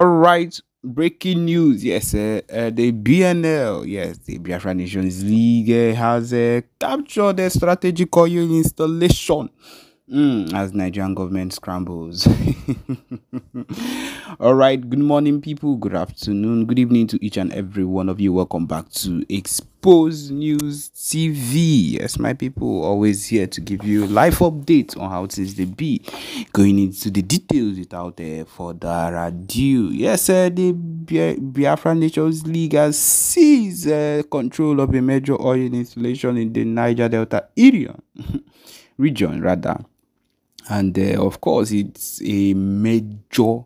All right, breaking news. Yes, the BNL, yes, the Biafra Nations League has captured a strategic oil installation as Nigerian government scrambles. All right, good morning, people. Good afternoon, good evening to each and every one of you. Welcome back to Expose News TV. Yes, my people, always here to give you live updates on how things they be. Going into the details without further ado. Yes, the Biafra Nations League has seized control of a major oil installation in the Niger Delta area region, rather. And of course, it's a major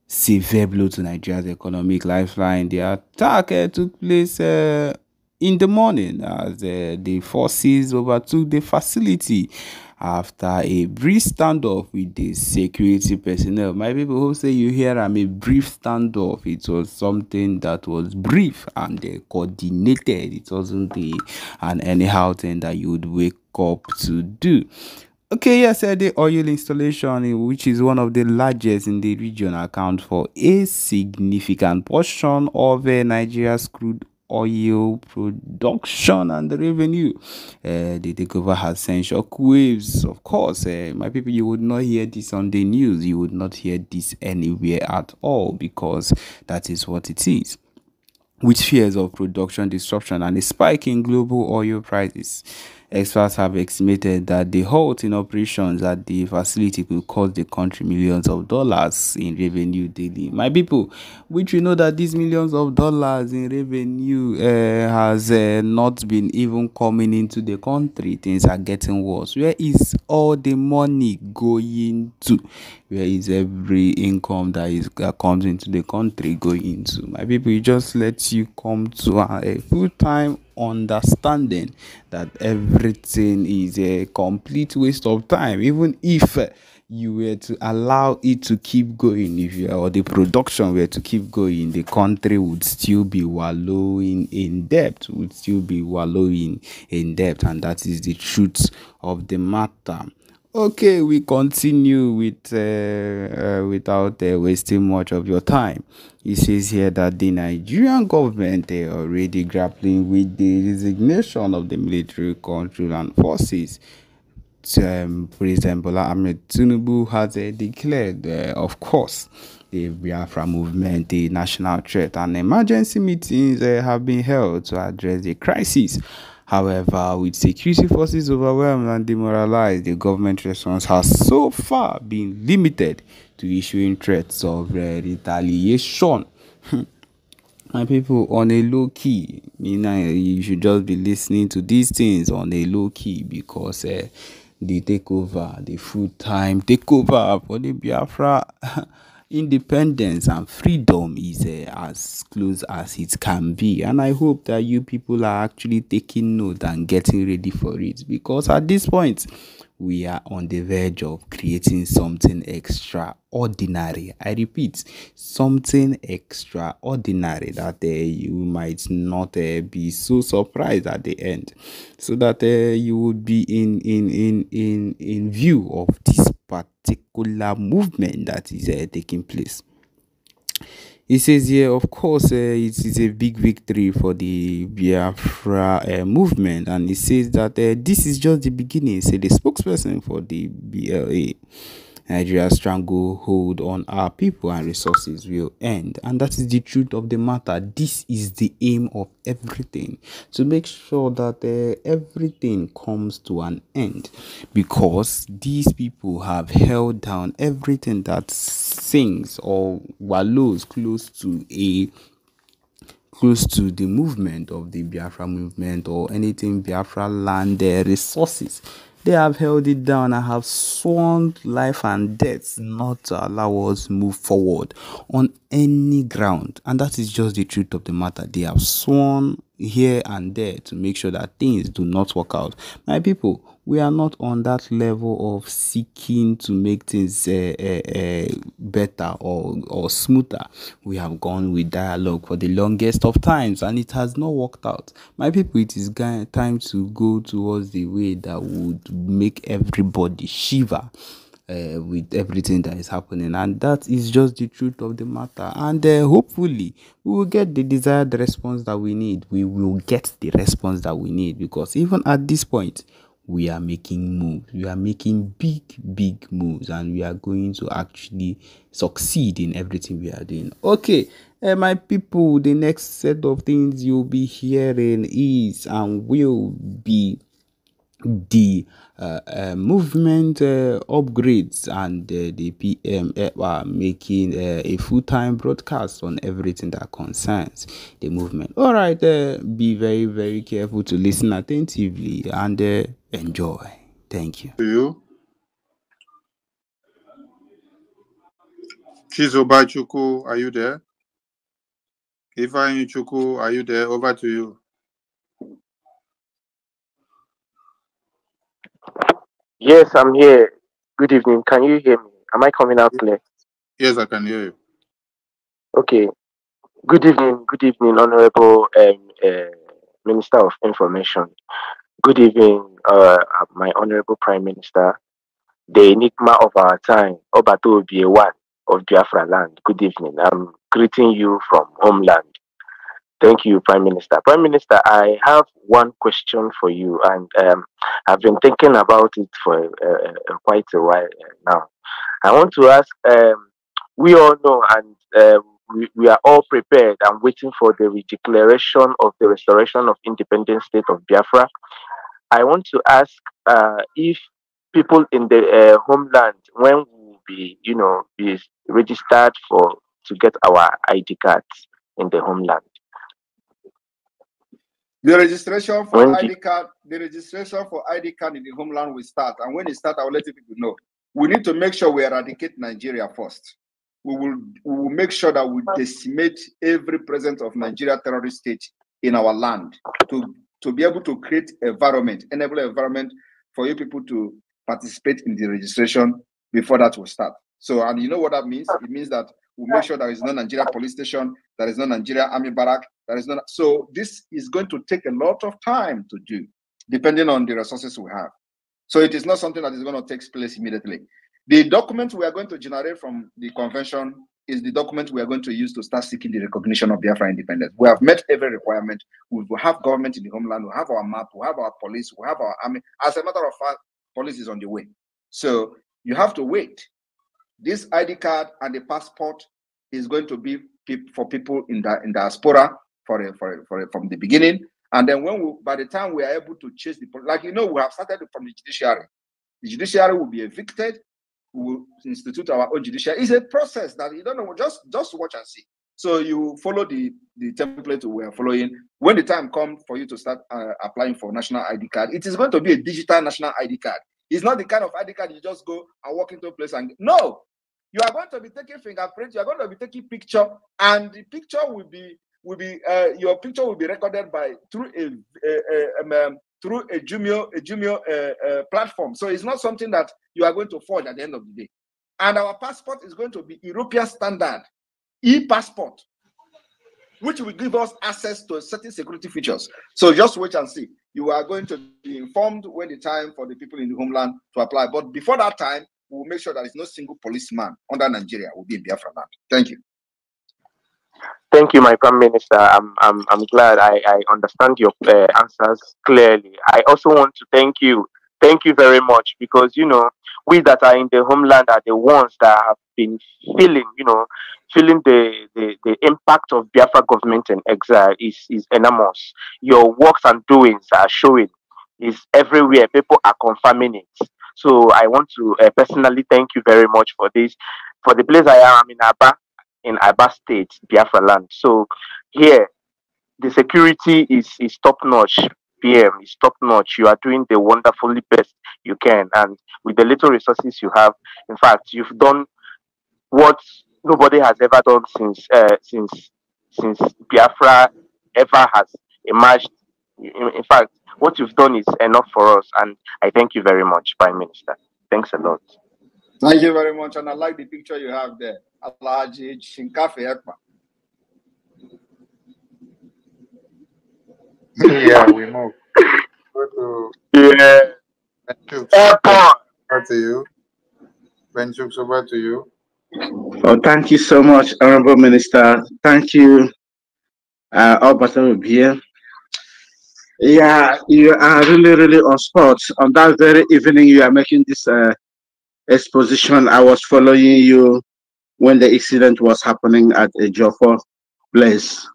severe blow to Nigeria's economic lifeline. The attack took place in the morning as the forces overtook the facility after a brief standoff with the security personnel. My people who say you hear I'm a brief standoff, it was something that was brief and coordinated. It wasn't an anyhow thing that you would wake up to do. Okay, yes, the oil installation, which is one of the largest in the region, account for a significant portion of Nigeria's crude oil production and the revenue. The takeover has sent shockwaves. Of course, my people, you would not hear this on the news. You would not hear this anywhere at all because that is what it is. With fears of production disruption and a spike in global oil prices, experts have estimated that the halt in operations at the facility could cost the country millions of dollars in revenue daily. My people, which we know that these millions of dollars in revenue has not been even coming into the country. Things are getting worse. Where is all the money going to? Where is every income that comes into the country going into? My people, it just lets you come to a full-time understanding that everything is a complete waste of time. Even if you were to allow it to keep going, or the production were to keep going, the country would still be wallowing in debt, and that is the truth of the matter. Okay, we continue with without wasting much of your time. It says here that the Nigerian government already grappling with the resignation of the military control and forces. President Bola Ahmed Tinubu has declared, of course, the Biafra movement a national threat, and emergency meetings have been held to address the crisis. However, with security forces overwhelmed and demoralized, the government response has so far been limited to issuing threats of retaliation. My people, on a low key, you should just be listening to these things on a low key because the takeover, the full-time takeover for the Biafra independence and freedom is as close as it can be, and I hope that you people are actually taking note and getting ready for it, because at this point we are on the verge of creating something extraordinary. I repeat, something extraordinary that you might not be so surprised at the end, so that you would be in view of this particular movement that is taking place. It says here, of course, it is a big victory for the Biafra movement, and it says that this is just the beginning. Say the spokesperson for the BLA. Nigeria's stranglehold on our people and resources will end, and that is the truth of the matter. This is the aim of everything, to make sure that everything comes to an end, because these people have held down everything that sings or wallows close to the movement of the Biafra movement or anything Biafra land resources. They have held it down and have sworn life and death not to allow us move forward on any ground. And that is just the truth of the matter. They have sworn here and there to make sure that things do not work out. My people, we are not on that level of seeking to make things better or smoother. We have gone with dialogue for the longest of times and it has not worked out. My people, it is time to go towards the way that would make everybody shiver. with everything that is happening, and that is just the truth of the matter. And hopefully we will get the desired response that we need. We will get the response that we need, because even at this point we are making moves. We are making big moves, and we are going to actually succeed in everything we are doing. Okay, my people, the next set of things you'll be hearing is and will be the movement upgrades, and the PM are making a full-time broadcast on everything that concerns the movement. All right, be very careful to listen attentively and enjoy. Thank you. To you. Chizoba Chuku, are you there? Ifeanyi Chuku, are you there? Over to you. Yes, I'm here. Good evening. Can you hear me? Am I coming out clear? Yes, I can hear you. Okay. Good evening. Good evening, Honorable Minister of Information. Good evening, my Honorable Prime Minister, the enigma of our time, Obato Obiewan of Biafra land. Good evening. I'm greeting you from homeland. Thank you, Prime Minister. Prime Minister, I have one question for you, and I've been thinking about it for quite a while now. I want to ask, we all know, and we are all prepared and waiting for the declaration of the restoration of independent state of Biafra. I want to ask if people in the homeland, when we will be, be registered for to get our ID cards in the homeland. The registration for When ID card, in the homeland will start, and when it starts, I will let people know. We need to make sure we eradicate Nigeria first. We will make sure that we decimate every presence of Nigeria terrorist state in our land to be able to create enable environment for you people to participate in the registration before that will start. So, and you know what that means? It means that we'll make sure there is no Nigeria police station, there is no Nigeria army barrack, there is no. So this is going to take a lot of time to do, depending on the resources we have. So it is not something that is going to take place immediately. The document we are going to generate from the convention is the document we are going to use to start seeking the recognition of Biafra independence. We have met every requirement. We will have government in the homeland. We have our map. We have our police. We have our army. As a matter of fact, police is on the way. So you have to wait. This ID card and the passport is going to be for people in diaspora from the beginning. And then by the time we are able to chase the, like we have started from the judiciary. The judiciary will be evicted. We will institute our own judiciary. It's a process that you don't know. Just watch and see. So you follow the template we are following. When the time comes for you to start applying for national ID card, it is going to be a digital national ID card. It's not the kind of ID card you just go and walk into a place and no. You are going to be taking fingerprint. You are going to be taking picture, and the picture will be your picture will be recorded through a Jumio platform. So it's not something that you are going to forge at the end of the day. And our passport is going to be European standard e-passport, which will give us access to certain security features. So just wait and see. You are going to be informed when the time for the people in the homeland to apply. But before that time, we will make sure there is no single policeman under Nigeria will be in Biafra land. Thank you. Thank you, my Prime Minister. I'm glad I understand your answers clearly. I also want to thank you. Thank you very much, because we that are in the homeland are the ones that have been feeling the impact of Biafra government in exile is enormous. Your works and doings are showing, is everywhere. People are confirming it. So I want to personally thank you very much for this. For the place I am, I'm in Aba State, Biafra land. So here, the security is top notch. PM is top notch. You are doing the wonderfully best you can, and with the little resources you have, in fact, you've done what nobody has ever done since Biafra ever has emerged. In fact, what you've done is enough for us, and I thank you very much, Prime Minister. Thanks a lot. Thank you very much, and I like the picture you have there. Alaji Shinkafe Ekpa. Yeah, we move. Go to Yeah. Airport. Airport. To you. Benchooks, over to you. Oh, thank you so much, Honorable Minister. Thank you, all here. Yeah, you are really, really on spot. On that very evening, you are making this exposition. I was following you when the incident was happening at a Joffa place.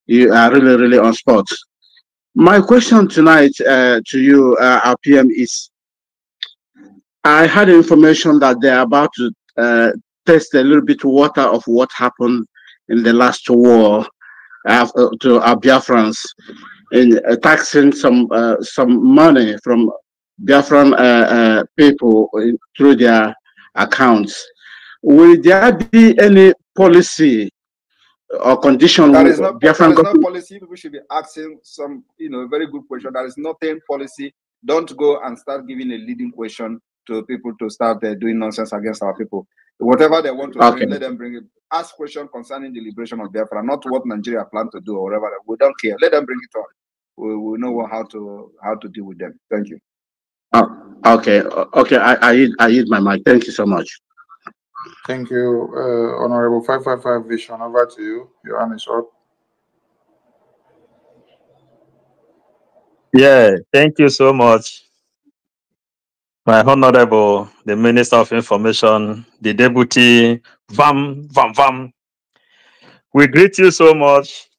You are really, really on spot. My question tonight to you, our PM, is I had information that they're about to test a little bit water of what happened in the last war to our Biafrans in taxing some money from Biafran people through their accounts. Will there be any policy or condition? There is no policy. People should be asking some, very good question. There is nothing policy. Don't go and start giving a leading question to people to start doing nonsense against our people. Whatever they want to bring, let them bring it. Ask questions concerning the liberation of Biafra, not what Nigeria plan to do or whatever. We don't care. Let them bring it on. We know how to deal with them. Thank you. Okay. I yield my mic. Thank you so much. Thank you, Honorable 555 Vision. Over to you. Your hand is up. Yeah, thank you so much. My Honorable, the Minister of Information, the Deputy, Vam. We greet you so much.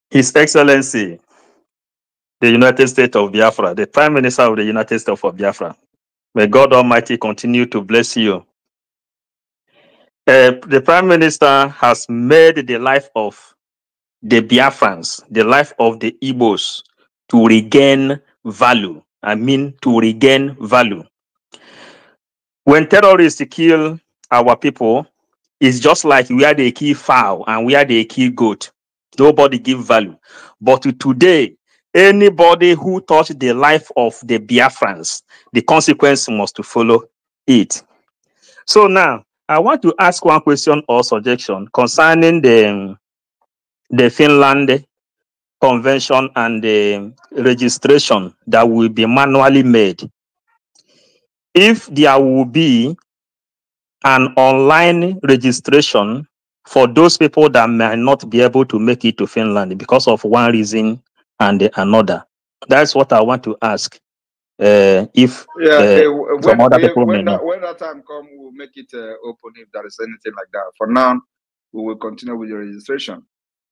His Excellency, the United States of Biafra, the Prime Minister of the United States of Biafra. May God Almighty continue to bless you. The Prime Minister has made the life of the Biafrans, the life of the Igbos, to regain value. I mean, to regain value. When terrorists kill our people, it's just like where they kill fowl and where they kill goat. Nobody give value. But today, anybody who touch the life of the Biafrans, the consequence must follow it. So now, I want to ask one question or suggestion concerning the Finland Convention and the registration that will be manually made. If there will be an online registration for those people that may not be able to make it to Finland because of one reason and another. That's what I want to ask. If some other people may know. When that time comes, we'll make it open if there is anything like that. For now, we will continue with the registration.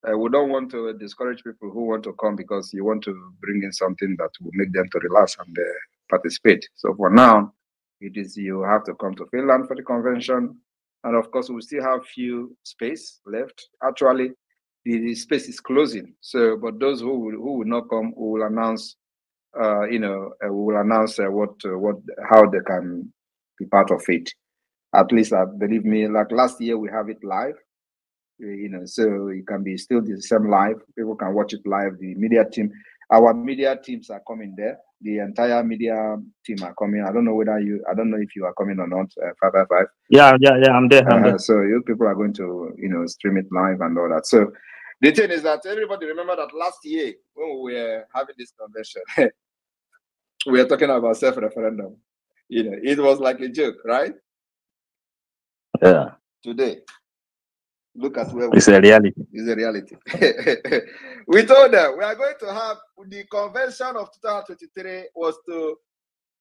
We don't want to discourage people who want to come because you want to bring in something that will make them to relax and participate. So for now, it is you have to come to Finland for the convention, and of course we still have few space left. Actually, the space is closing. So, but those who will not come, we will announce. We will announce how they can be part of it. At least, believe me, like last year we have it live. So it can be still the same live. People can watch it live. The media team, our media teams are coming there. The entire media team are coming. I don't know if you are coming or not. 555. Yeah, I'm there. So you people are going to, stream it live and all that. So the thing is that everybody remember that last year when we were having this convention, we were talking about self-referendum. It was like a joke, right? Yeah. Today, look at where it's a reality. It's a reality. We told them we are going to have the convention of 2023 was to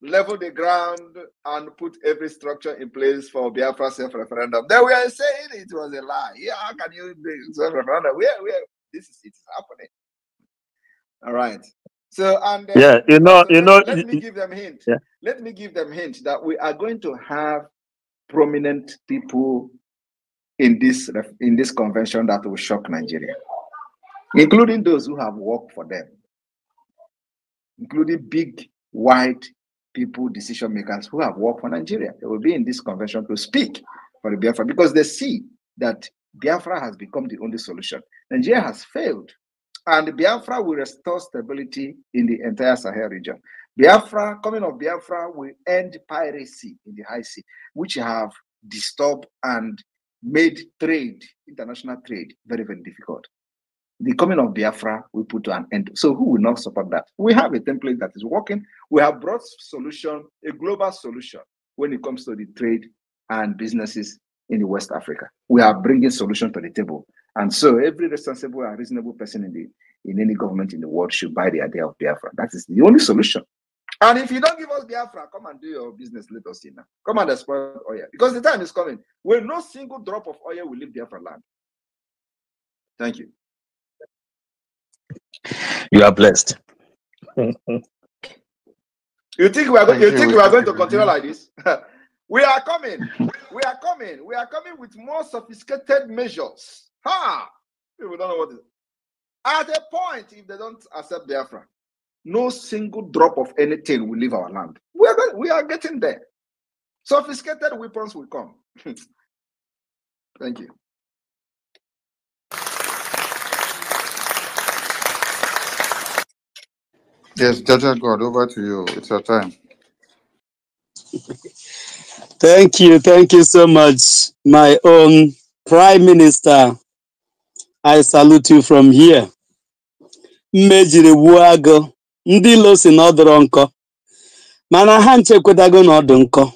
level the ground and put every structure in place for Biafra self-referendum. Then we are saying it was a lie. Yeah, how can you do self-referendum? This is happening. All right. So and let me give them a hint. Yeah. Let me give them a hint that we are going to have prominent people in this convention that will shock Nigeria, including those who have worked for them, including big, white people, decision makers who have worked for Nigeria. They will be in this convention to speak for the Biafra because they see that Biafra has become the only solution. Nigeria has failed, and Biafra will restore stability in the entire Sahel region. Coming of Biafra will end piracy in the high sea, which have disturbed and made international trade, very, very difficult. The coming of Biafra will put to an end. So who will not support that? We have a template that is working. We have brought a global solution when it comes to the trade and businesses in the West Africa. We are bringing solutions to the table. And so every responsible and reasonable person in any government in the world should buy the idea of Biafra. That is the only solution. And if you don't give us Biafra, come and do your business, let us see now. Come and export oil. Because the time is coming when no single drop of oil will leave Biafra land. Thank you. You are blessed. You think we are going to continue like this? We are coming. We are coming. We are coming with more sophisticated measures. Ha! People don't know what it is. At a point, if they don't accept Biafra, no single drop of anything will leave our land. We are getting there. Sophisticated weapons will come. Thank you. Yes, Jaja God, over to you. It's your time. Thank you so much, my own Prime Minister. I salute you from here. Mmejiri Buago, ndị ilo si na ọ dọrọ nkọ, mana ha nchekwetago na ọ dị nkọ.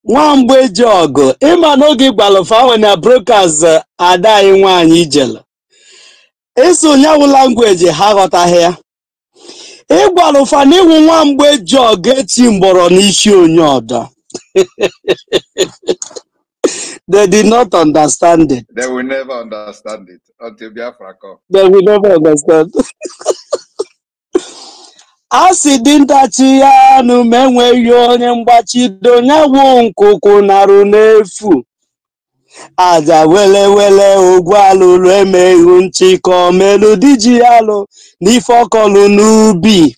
Nwamgbe ji ọgụ, ịma n'oge gbalụfa when na brokers ada anyị nwaanyị ijele. Eso nyawu language ha ghọtaghị ya. Ịgbalụfa na ịwụ nwamgbe ji ọgụ echi mgbọrọ n'isi onye ọdọ. They did not understand it. They will never understand it until Biafra come. They will never understand. Asị dintachi ya nụ ma enweghị onye mgbachido nyawu nkuku narụ n'efu. Aja wele wele ogwu alụlụ emeghu nchịkọ melu diji alụ n'ife ọkọlụ n'ubi.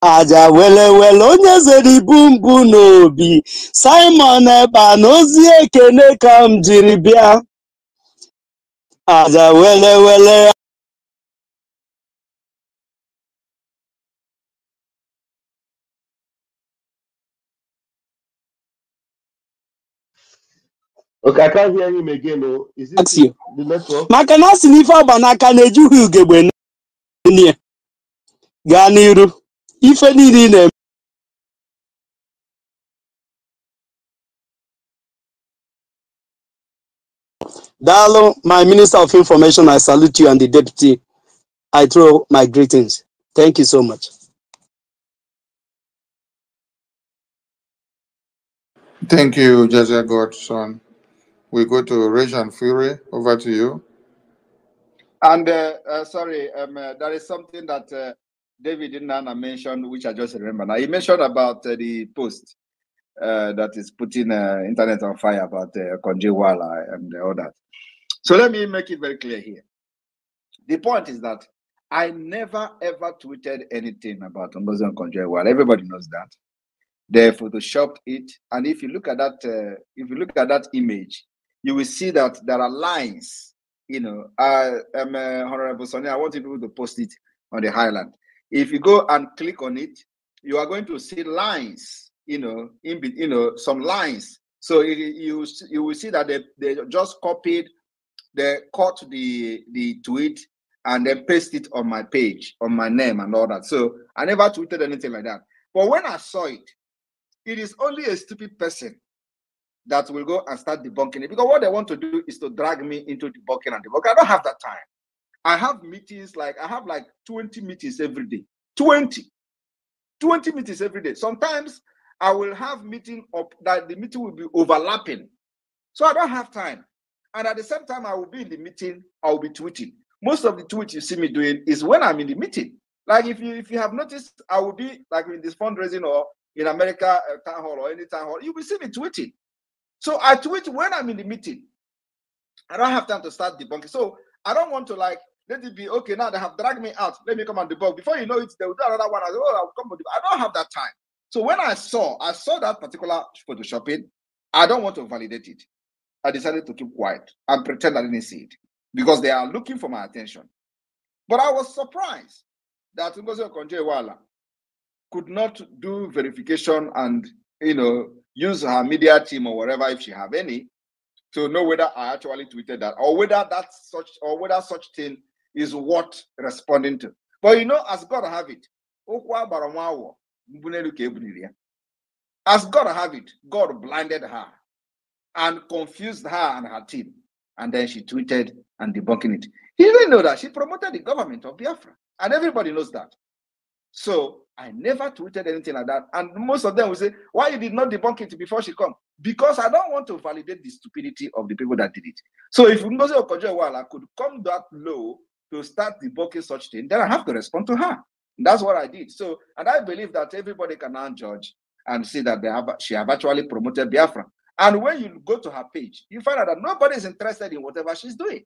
Aja wele wele onye zere ibu mbụ n'obi. Simon Ekpa na ozi ekene ka m jiri bịa. Aja wele wele. Okay, I can't hear him again. Oh, is it Ask you. the network? Maka na asị n'ife agba n'aka na-ejughị ugegbe n'enie. Gaa n'iru. Ife niile ị na-eme. Dalo, my Minister of Information, I salute you, and the Deputy. I throw my greetings. Thank you so much. Thank you, Jaja God, son. We go to Rajan Fury. Over to you. And sorry, there is something that David Nana mentioned, which I just remember now. He mentioned about the post that is putting internet on fire about Konjewala and all that. So let me make it very clear here. The point is that I never ever tweeted anything about Ngozi Konjewala. Everybody knows that. They photoshopped it, and if you look at that, image, you will see that there are lines. You know, Honorable Sonia, I want people to post it on the highland. If you go and click on it, you are going to see lines. You know, some lines. So you will see that they just copied, they cut the tweet and then paste it on my page, on my name and all that. So I never tweeted anything like that. But when I saw it, it is only a stupid person that will go and start debunking it, because what they want to do is to drag me into debunking and debunking. I don't have that time. I have meetings, I have 20 meetings every day. 20 meetings every day. Sometimes I will have meeting up that the meeting will be overlapping. So I don't have time. And at the same time, I will be in the meeting, I will be tweeting. Most of the tweets you see me doing is when I'm in the meeting. Like if you have noticed, I will be like in this fundraising or in America town hall or any town hall, you will see me tweeting. So I tweet when I'm in the meeting. I don't have time to start debunking. So I don't want to let it be, okay, now they have dragged me out. Let me come and debunk. Before you know it, they will do another one. I say, oh, I'll come. I don't have that time. So when I saw that particular photoshopping, I don't want to validate it. I decided to keep quiet and pretend I didn't see it because they are looking for my attention. But I was surprised that Ngozi Okonjo-Iweala could not do verification and, use her media team or whatever, if she have any, to know whether I actually tweeted that or whether such thing is worth responding to. But as God have it, As God have it, God blinded her and confused her and her team. And then she tweeted and debunking it. He didn't know that she promoted the government of Biafra. And everybody knows that. So I never tweeted anything like that. And most of them will say, why you did not debunk it before she come? Because I don't want to validate the stupidity of the people that did it. So if Ngozi Okonjo-Iweala could come that low to start debunking such thing, then I have to respond to her. And that's what I did. So, and I believe that everybody can now judge and see that she have actually promoted Biafra. And when you go to her page, you find out that nobody is interested in whatever she's doing.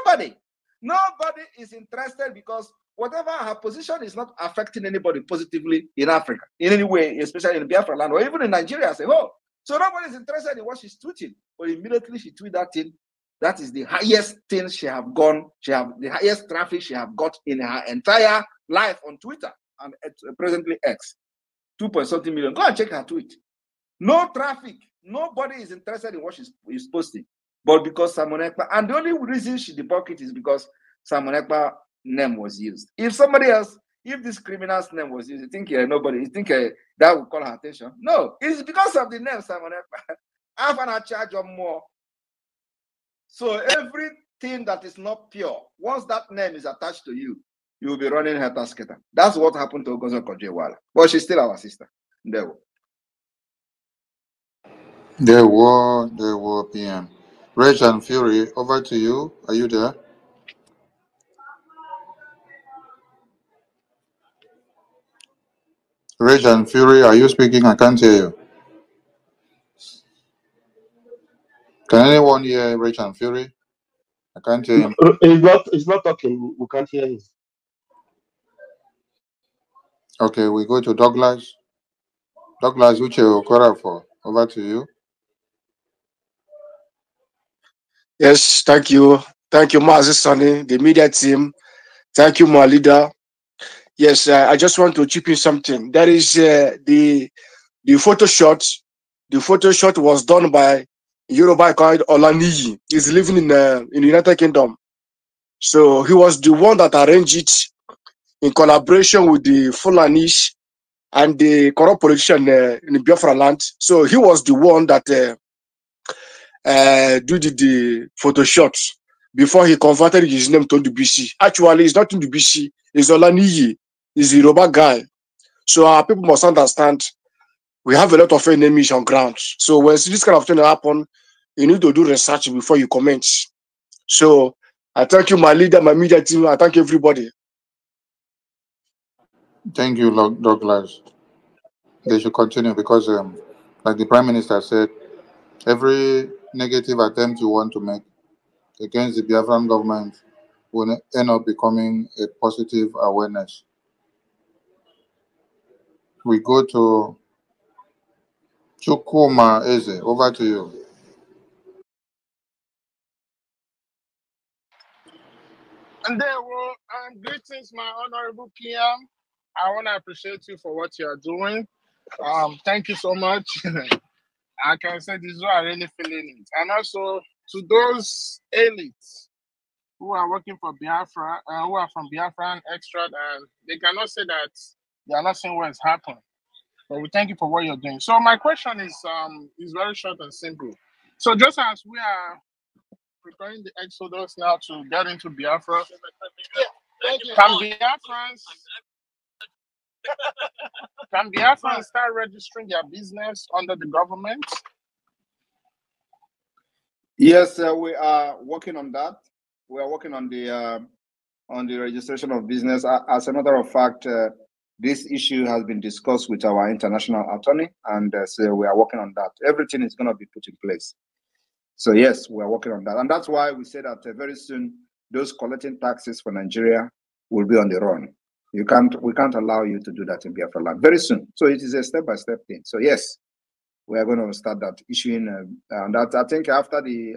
Nobody. Nobody is interested because whatever her position is not affecting anybody positively in Africa, in any way, especially in Biafra land, or even in Nigeria as a whole. So nobody is interested in what she's tweeting. But immediately she tweeted that thing. That is the highest thing she have gone. She have the highest traffic she have got in her entire life on Twitter and presently X. 2.something million. Go and check her tweet. No traffic. Nobody is interested in what she's posting. But because Simon Ekpa, and the only reason she debunked it is because Simon Ekpa name was used. If somebody else, if this criminal's name was used, you think you think that would call her attention? No, it's because of the name Simon Ekpa. I've an charge of more. So everything that is not pure, once that name is attached to you, you will be running her tasketer. That's what happened to Ngozi Okonjo-Iweala. But she's still our sister. There were PM. Rage and Fury, over to you. Are you there? Rage and Fury, are you speaking? I can't hear you. Can anyone hear Rage and Fury? I can't hear him. He's not talking. We can't hear him. Okay, we go to Douglas. Douglas Uche Okorafor, over to you. Yes, thank you. Thank you, Mazi Sonny, the media team. Thank you, my leader. Yes, I just want to chip in something. That is the photo shot. The photo shot was done by Yoruba called Olaniyi. He's living in the United Kingdom. So he was the one that arranged it in collaboration with the Fulanis and the corrupt politician in the Biafra land. So he was the one that did the photo shots before he converted his name to BC. Actually, it's not in the BC. It's Olaniyi. He's a Yoruba guy. So our people must understand we have a lot of enemies on ground. So when this kind of thing happen, you need to do research before you comment. So I thank you, my leader, my media team. I thank everybody. Thank you, Douglas. They should continue because, like the Prime Minister said, every negative attempt you want to make against the Biafran government will end up becoming a positive awareness. We go to Chukuma Eze. Over to you. And there were greetings, my honorable PM. I want to appreciate you for what you are doing. Thank you so much. I can say this is what I really feeling it. And also to those elites who are working for Biafra, who are from Biafra and extra, and they cannot say that they are not seeing what is happening. But we thank you for what you're doing. So my question is very short and simple. So just as we are preparing the exodus now to get into Biafra, can Biafrans start registering their business under the government? Yes, we are working on that. We are working on the registration of business. As a matter of fact, this issue has been discussed with our international attorney, and so we are working on that. Everything is going to be put in place. So yes, we are working on that, and that's why we say that very soon those collecting taxes for Nigeria will be on the run. We can't allow you to do that in Biafra land very soon. So it is a step-by-step thing. So yes, we are going to start that issuing, and that I think after the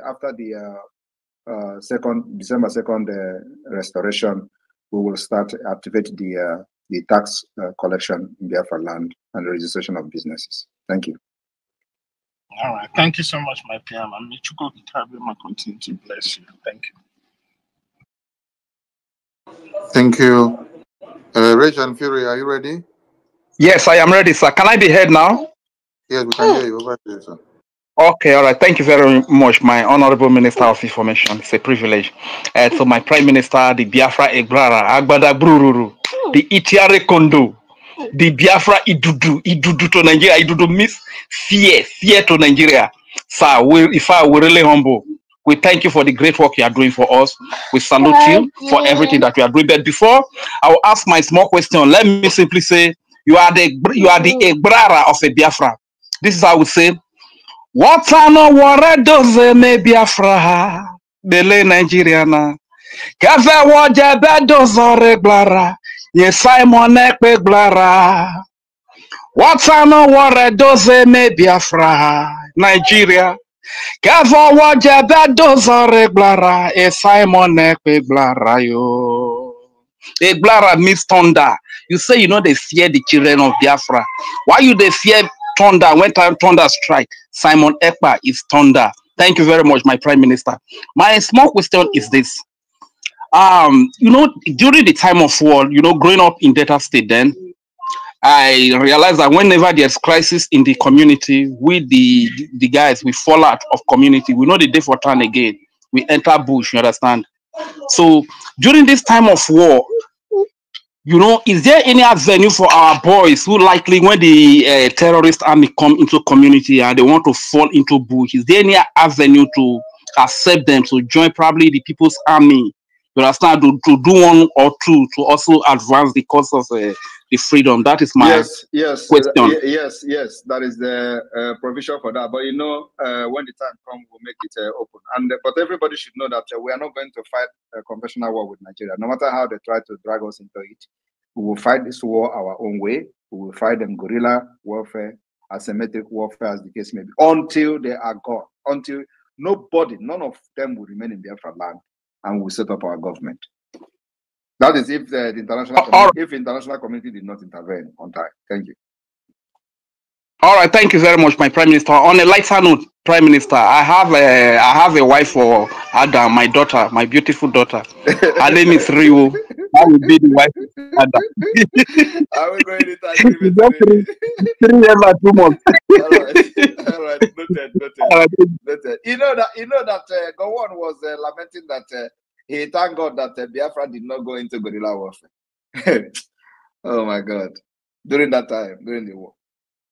December 2nd restoration, we will start activate the tax collection in Biafra land and the registration of businesses. Thank you. All right. Thank you so much, my PM. I'm Michuko Kikabima. Continue to bless you. Thank you. Thank you. Rage and Fury, are you ready? Yes, I am ready, sir. Can I be heard now? Yes, we can hear you. Over to you, sir. Okay, all right. Thank you very much, my honorable Minister of Information. It's a privilege. So, my Prime Minister, the Biafra Egrara, Agbada Brururu, the Itiare Kondo, the Biafra Idudu to Nigeria. Idudu means fear to Nigeria. Sir, we're really humble. We thank you for the great work you are doing for us. We salute you for everything that you are doing. But before I will ask my small question, let me simply say you are the Egrara of a Biafra. This is how we say. Watano wara doze me Biafra Bele Nigeriana Kafe waje be dozore glara Ye Simon ekpe glara Watano wara doze me Biafra Nigeria Kafe waje be dozore glara Ye Simon ekpe glara yo Eglara means thunder. You say you know they fear the children of Biafra. Why you they fear thunder when thunder strike? Simon Ekpa is thunder. Thank you very much, my Prime Minister. My small question is this. During the time of war, growing up in Delta State then, I realized that whenever there's crisis in the community, we the guys, we fall out of community. We know the day for turn again. We enter bush, you understand? So during this time of war, is there any avenue for our boys who likely when the terrorist army come into community and they want to fall into bush, is there any avenue to accept them to join probably the people's army? You understand, to do one or two to also advance the cause of the freedom? That is my question. Yes. That is the provision for that. But when the time comes, we'll make it open. But everybody should know that we are not going to fight a conventional war with Nigeria. No matter how they try to drag us into it, we will fight this war our own way. We will fight them guerrilla warfare, asymmetric warfare, as the case may be, until they are gone. Until none of them will remain in Biafra land, and we'll set up our government. That is if the international community did not intervene on time. Thank you. All right, thank you very much, my Prime Minister. On a lighter note, Prime Minister, I have a wife for Ada, my daughter, my beautiful daughter. Her name is Rio. I will be the wife of Ada. I will go anytime. 3 years and 2 months. All right. Noted. You know that Gowon was lamenting that he thanked God that Biafra did not go into guerrilla warfare. Oh my God! During that time, during the war.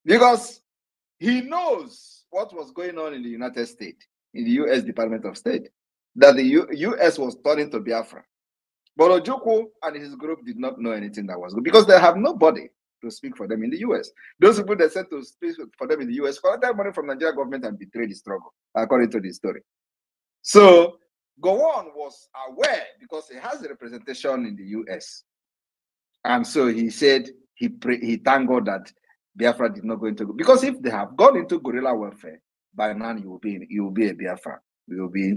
Because he knows what was going on in the United States, in the U.S. Department of State, that the U.S. was turning to Biafra. But Ojukwu and his group did not know anything that was good because they have nobody to speak for them in the U.S. Those people they said to speak for them in the U.S. collected money from the Nigerian government and betrayed the struggle, according to the story. So Gowon was aware because he has a representation in the U.S. And so he said he thanked God that Biafra did not go into, because if they have gone into guerrilla warfare, by now you will be a Biafra. You will be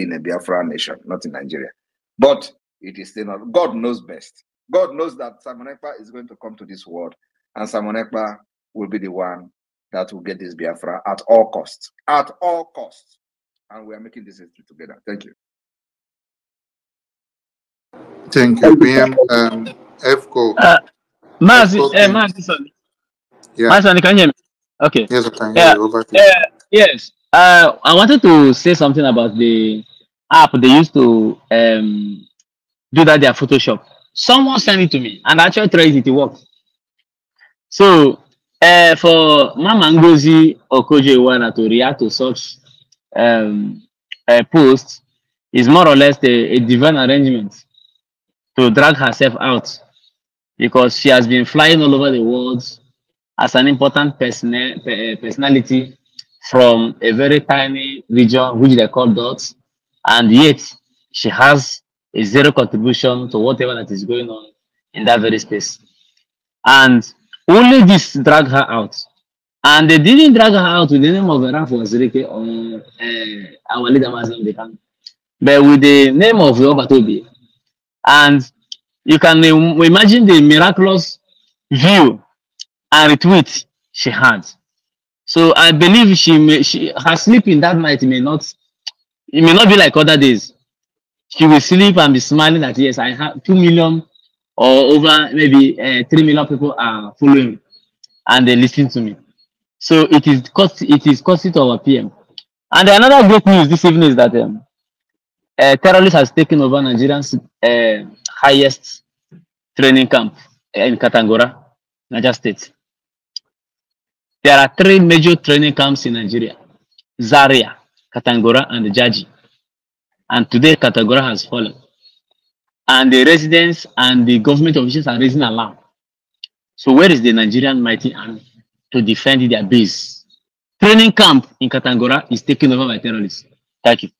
in a Biafra nation, not in Nigeria. But it is still not. God knows best. God knows that Simon Ekpa is going to come to this world, and Simon Ekpa will be the one that will get this Biafra at all costs. At all costs. And we are making this history together. Thank you. Thank you, PM. FCO. Mazi, Yeah. can you hear me? Okay. Yes, I can hear you. Over to you. Yes. I wanted to say something about the app they used to do that their Photoshop. Someone sent it to me and I actually tried it. It worked. So for Mama Ngozi Okoje-Iweala to react to such post is more or less a divine arrangement to drag herself out, because she has been flying all over the world as an important personality from a very tiny region which they call dots, and yet she has a zero contribution to whatever that is going on in that very space. And only this dragged her out. And they didn't drag her out with the name of Raf Wazirike or our leader Mazam, but with the name of Obatobi. And you can imagine the miraculous view and retweet she had. So I believe her sleep in that night may not be like other days. She will sleep and be smiling that yes, I have 2 million or over maybe 3 million people are following and they listen to me. So it is costly to our PM. And another great news this evening is that terrorists has taken over Nigerian's highest training camp in Katangora, Niger State. There are 3 major training camps in Nigeria: Zaria, Katangora, and Jaji. And today, Katangora has fallen. And the residents and the government officials are raising alarm. So where is the Nigerian mighty army to defend their base? Training camp in Katangora is taken over by terrorists. Thank you.